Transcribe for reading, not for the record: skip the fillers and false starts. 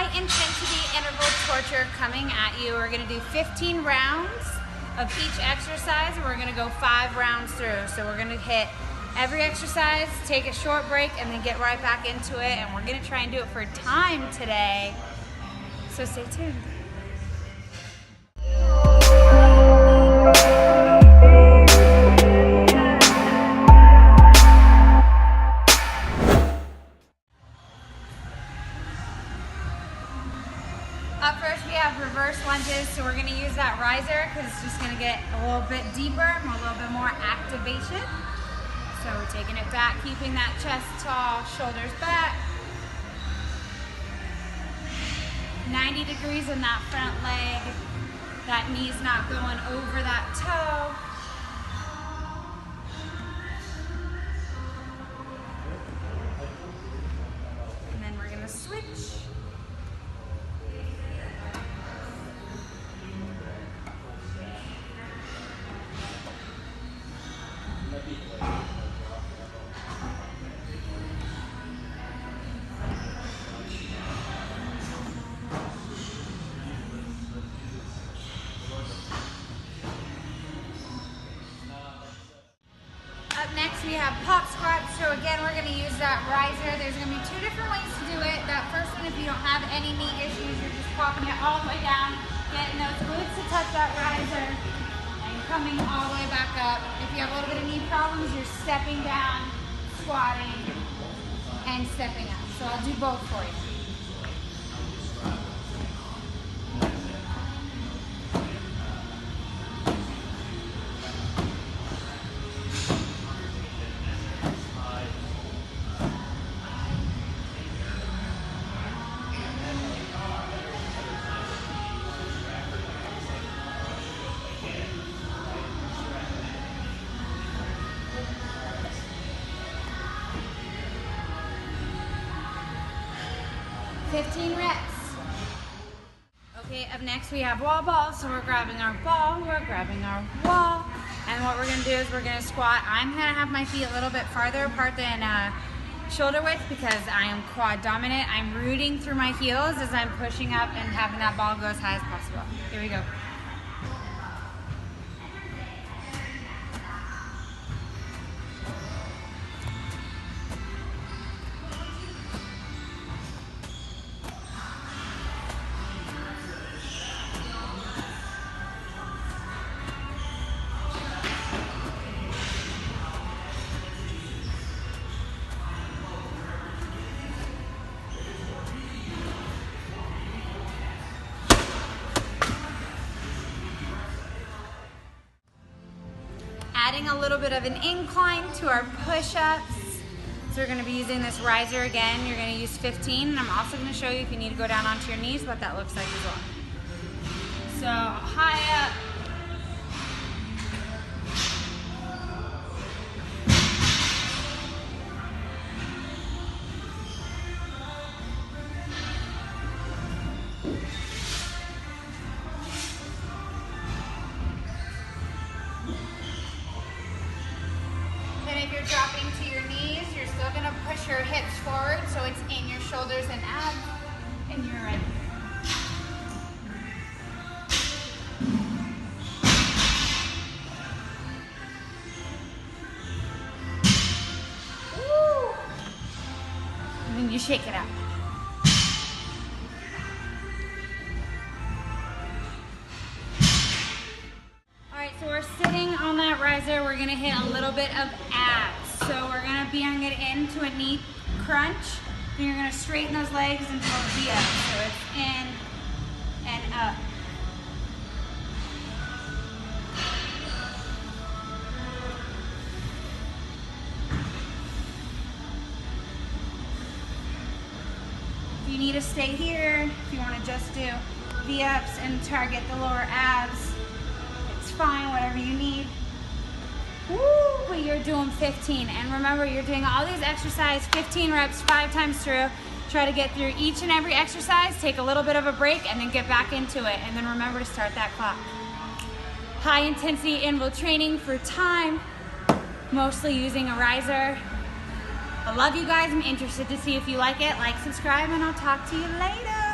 high intensity interval torture coming at you. We're gonna do 15 rounds of each exercise, and we're gonna go 5 rounds through. So we're gonna hit every exercise, take a short break, and then get right back into it. And we're gonna try and do it for time today. So stay tuned. Up first we have reverse lunges, so we're going to use that riser because it's just going to get a little bit deeper, a little bit more activation. So we're taking it back, keeping that chest tall, shoulders back. 90 degrees in that front leg. That knee's not going over that toe. And then we're going to switch. Next we have pop squats. So again, we're going to use that riser. There's going to be 2 different ways to do it. That first one, if you don't have any knee issues, you're just popping it all the way down, getting those glutes to touch that riser, and coming all the way back up. If you have a little bit of knee problems, you're stepping down, squatting, and stepping up. So I'll do both for you. $15 reps. Okay, up next we have wall balls. So we're grabbing our ball, we're grabbing our wall, and what we're gonna do is we're gonna squat. I'm gonna have my feet a little bit farther apart than shoulder width because I am quad dominant. I'm rooting through my heels as I'm pushing up and having that ball go as high as possible. Here we go. Adding a little bit of an incline to our push-ups. So we're going to be using this riser again. You're going to use 15, and I'm also going to show you if you need to go down onto your knees what that looks like as well. So high up. If you're dropping to your knees, you're still going to push your hips forward so it's in your shoulders and abs, and you're right here. Woo! And then you shake it out. So we're sitting on that riser. We're gonna hit a little bit of abs. So we're gonna bring it into a knee crunch. Then you're gonna straighten those legs into a V up. So it's in and up. If you need to stay here, if you wanna just do V ups and target the lower abs, fine, whatever you need. Woo, but you're doing 15. And remember, you're doing all these exercises, 15 reps, 5 times through. Try to get through each and every exercise, take a little bit of a break, and then get back into it. And then remember to start that clock. High intensity interval training for time, mostly using a riser. I love you guys. I'm interested to see if you like it. Like, subscribe, and I'll talk to you later.